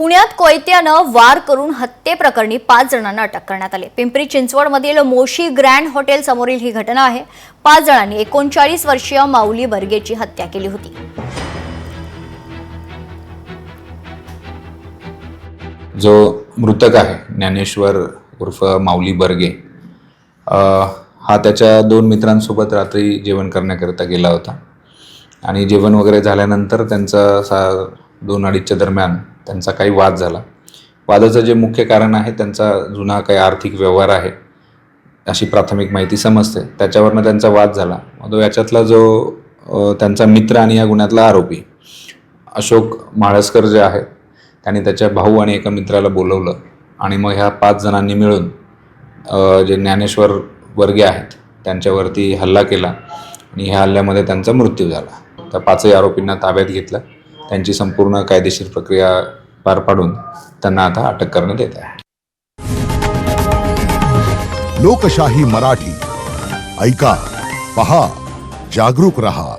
पुण्यात कोयत्यानं वार करून हत्येप्रकरणी 5 जणांना अटक करण्यात आली। पिंपरी चिंचवडमधील मोशी ग्रँड हॉटेल समोरील ही घटना आहे। 5 जणांनी 39 वर्षीय माऊली बर्गेची हत्या केली होती। जो मृतक आहे ज्ञानेश्वर उर्फ माऊली बर्गे हा त्याच्या 2 मित्रांसोबत रात्री जेवण करण्याकरिता गेला होता आणि जेवण वगैरे झाल्यानंतर त्यांचा 2-2:30च्या दरम्यान त्यांचा काही वाद झाला। वादाचं जे मुख्य कारण आहे त्यांचा जुना काही आर्थिक व्यवहार आहे अशी प्राथमिक माहिती समजते। त्याच्यावरनं त्यांचा वाद झाला। मग याच्यातला जो त्यांचा मित्र आणि या गुन्ह्यातला आरोपी अशोक माळस्कर जे आहे त्यांनी त्याच्या भाऊ आणि एका मित्राला बोलवलं आणि मग ह्या 5 जणांनी मिळून जे ज्ञानेश्वर वर्गे आहेत त्यांच्यावरती हल्ला केला आणि ह्या हल्ल्यामध्ये त्यांचा मृत्यू झाला। त्या 5ही आरोपींना ताब्यात घेतलं। त्यांची संपूर्ण कायदेशीर प्रक्रिया पार पाडून त्यांना आता अटक करण्यात येत आहे। लोकशाही मराठी ऐका, पहा, जागरूक रहा।